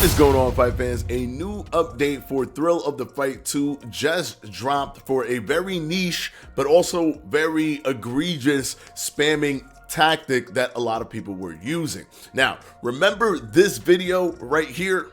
What is going on, fight fans? A new update for Thrill of the Fight 2 just dropped for a very niche but also very egregious spamming tactic that a lot of people were using. Now, remember this video right here?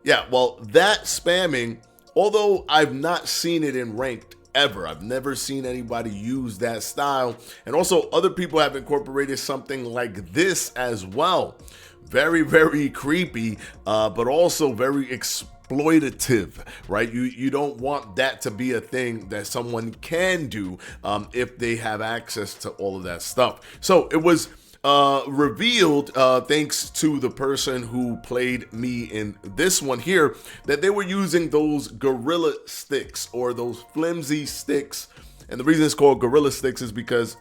Yeah, well, that spamming, although I've not seen it in ranked ever, I've never seen anybody use that style, and also other people have incorporated something like this as well. Very, very creepy, but also very exploitative, right? You don't want that to be a thing that someone can do if they have access to all of that stuff. So it was revealed, thanks to the person who played me in this one here, that they were using those gorilla sticks, or those flimsy sticks. And the reason it's called gorilla sticks is because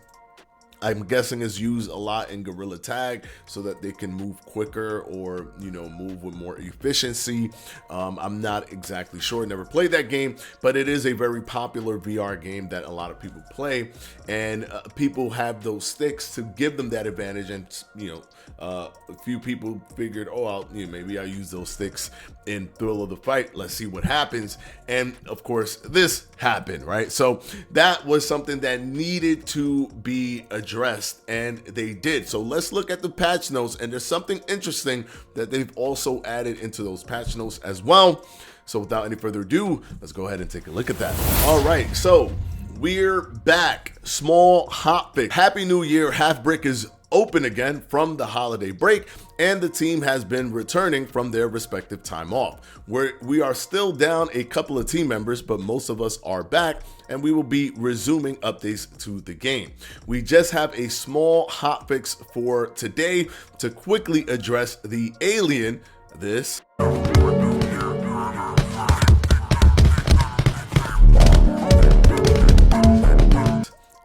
I'm guessing is used a lot in Gorilla Tag so that they can move quicker, or, you know, move with more efficiency. I'm not exactly sure, never played that game, but it is a very popular VR game that a lot of people play, and people have those sticks to give them that advantage. And, you know, a few people figured, oh, maybe I'll use those sticks in Thrill of the Fight. Let's see what happens. And of course, this happened, right? So that was something that needed to be addressed, and they did. So let's look at the patch notes, and there's something interesting that they've also added into those patch notes as well. So without any further ado, let's go ahead and take a look at that. All right, so we're back. Small hot fix. Happy New Year. Half Brick is open again from the holiday break, and the team has been returning from their respective time off. We are still down a couple of team members, but most of us are back, and we will be resuming updates to the game. We just have a small hotfix for today to quickly address the alien, this,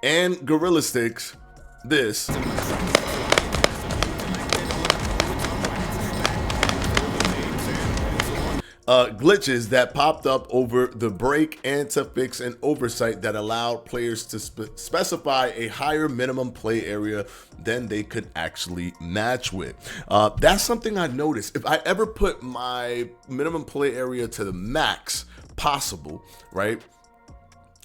and gorilla sticks, this. Glitches that popped up over the break, and to fix an oversight that allowed players to specify a higher minimum play area than they could actually match with. That's something I noticed. If I ever put my minimum play area to the max possible, right,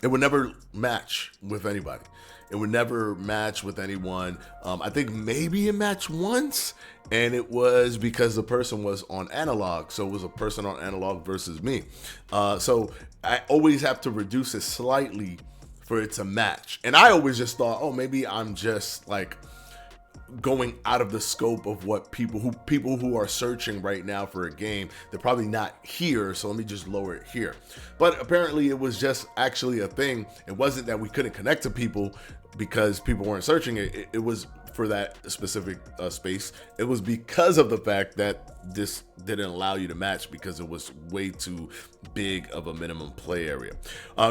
it would never match with anybody. It would never match with anyone. I think maybe it matched once, and it was because the person was on analog. So it was a person on analog versus me. So I always have to reduce it slightly for it to match. And I always just thought, oh, maybe I'm just like going out of the scope of what people who are searching right now for a game, they're probably not here, so let me just lower it here. But apparently it was just actually a thing. It wasn't that we couldn't connect to people because people weren't searching it. It was for that specific space. It was because of the fact that this didn't allow you to match because it was way too big of a minimum play area.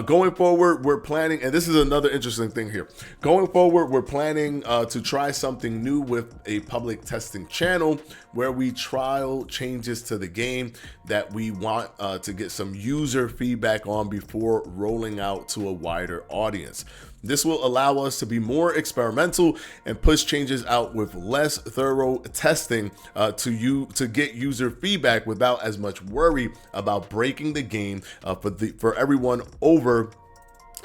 Going forward, we're planning, and this is another interesting thing here. Going forward, we're planning to try something new with a public testing channel where we trial changes to the game that we want to get some user feedback on before rolling out to a wider audience. This will allow us to be more experimental and push changes out with less thorough testing to get user feedback without as much worry about breaking the game for everyone over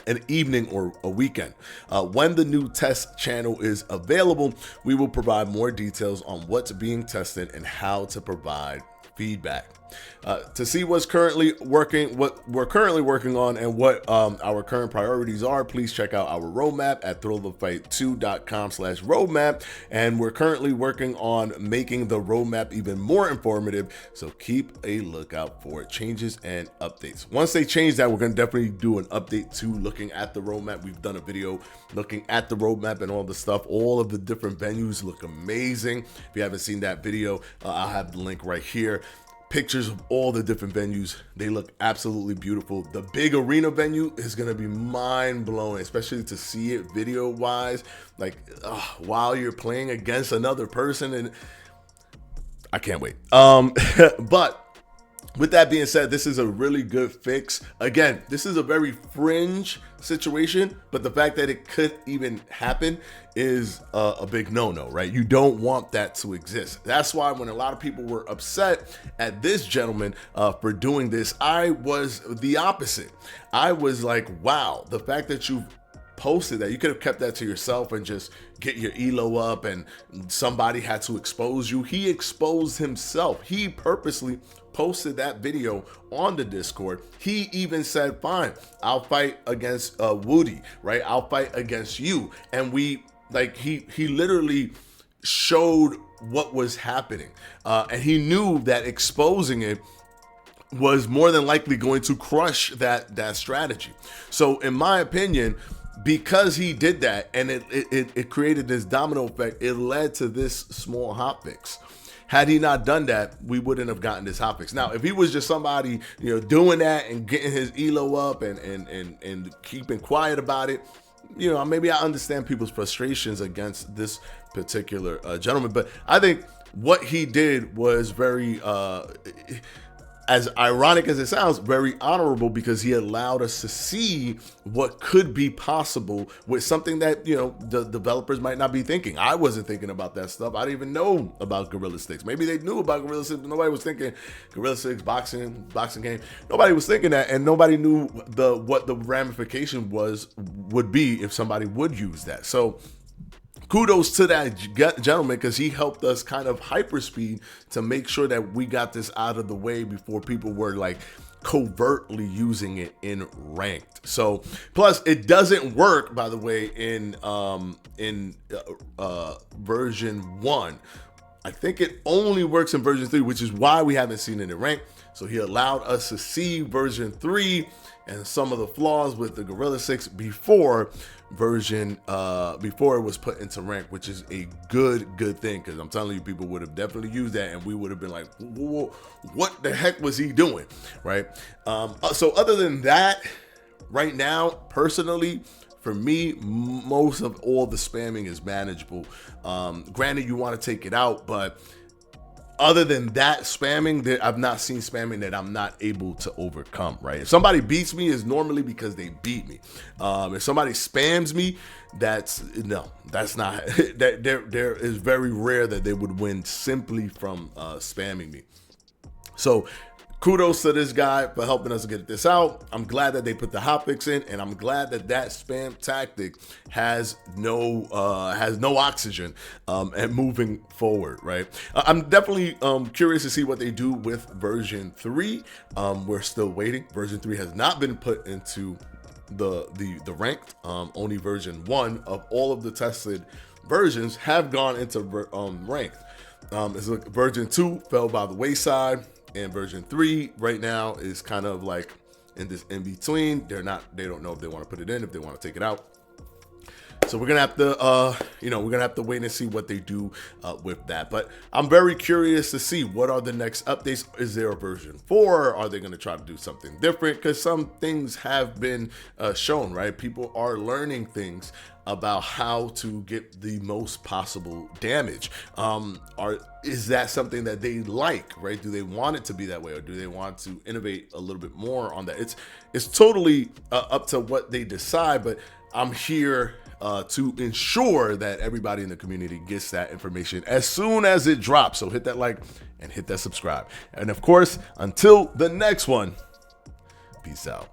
an evening or a weekend. When the new test channel is available, we will provide more details on what's being tested and how to provide feedback. To see what's currently working, what we're currently working on, and what our current priorities are, please check out our roadmap at thrillofthefight2.com/roadmap. And we're currently working on making the roadmap even more informative, so keep a lookout for changes and updates. Once they change that, we're going to definitely do an update to looking at the roadmap. We've done a video looking at the roadmap and all the stuff. All of the different venues look amazing. If you haven't seen that video, I'll have the link right here. Pictures of all the different venues. They look absolutely beautiful. The big arena venue is going to be mind-blowing, especially to see it video-wise, like while you're playing against another person, and I can't wait. But With that being said, this is a really good fix. Again, this is a very fringe situation, but the fact that it could even happen is a big no-no, right? You don't want that to exist. That's why when a lot of people were upset at this gentleman for doing this, I was the opposite. I was like, wow, the fact that you posted that, you could have kept that to yourself and just get your elo up, and somebody had to expose you. He exposed himself. He purposely posted that video on the Discord. He even said, fine, I'll fight against Woody, right? I'll fight against you. And we, like, he literally showed what was happening. And he knew that exposing it was more than likely going to crush that strategy. So in my opinion, because he did that, and it created this domino effect, it led to this small hotfix. Had he not done that, we wouldn't have gotten this hotfix. Now, if he was just somebody, doing that and getting his elo up and keeping quiet about it, maybe I understand people's frustrations against this particular gentleman. But I think what he did was very, as ironic as it sounds, very honorable, because he allowed us to see what could be possible with something that, the developers might not be thinking. I wasn't thinking about that stuff. I didn't even know about Gorilla Sticks. Maybe they knew about Gorilla Sticks, but nobody was thinking Gorilla Sticks, boxing game. Nobody was thinking that, and nobody knew what the ramification would be if somebody would use that. So kudos to that gentleman, because he helped us kind of hyperspeed to make sure that we got this out of the way before people were like covertly using it in ranked. So plus it doesn't work, by the way, in version 1. I think it only works in version 3, which is why we haven't seen it in ranked. So he allowed us to see version 3 and some of the flaws with the Gorilla 6 before it was put into rank, which is a good thing, because I'm telling you, people would have definitely used that, and we would have been like, what the heck was he doing, right? So other than that, right now, personally, for me, most of all the spamming is manageable. Granted, you want to take it out, but other than that spamming, I've not seen spamming that I'm not able to overcome, right? If somebody beats me, it's normally because they beat me. If somebody spams me, that's not that. There is very rare that they would win simply from spamming me. So kudos to this guy for helping us get this out. I'm glad that they put the hotfix in, and I'm glad that spam tactic has no oxygen and moving forward, right? I'm definitely curious to see what they do with version 3. We're still waiting. Version 3 has not been put into the ranked. Only version 1 of all of the tested versions have gone into ranked. It's like version 2 fell by the wayside. And version 3 right now is kind of like in this in between. They don't know if they want to put it in, if they want to take it out. So we're gonna have to wait and see what they do with that. But I'm very curious to see what are the next updates. Is there a version 4? Are they gonna try to do something different? Because some things have been shown, right? People are learning things about how to get the most possible damage. Is that something that they like, right? Do they want it to be that way, or do they want to innovate a little bit more on that? It's totally up to what they decide, but I'm here to ensure that everybody in the community gets that information as soon as it drops. So hit that like and hit that subscribe. And of course, until the next one, peace out.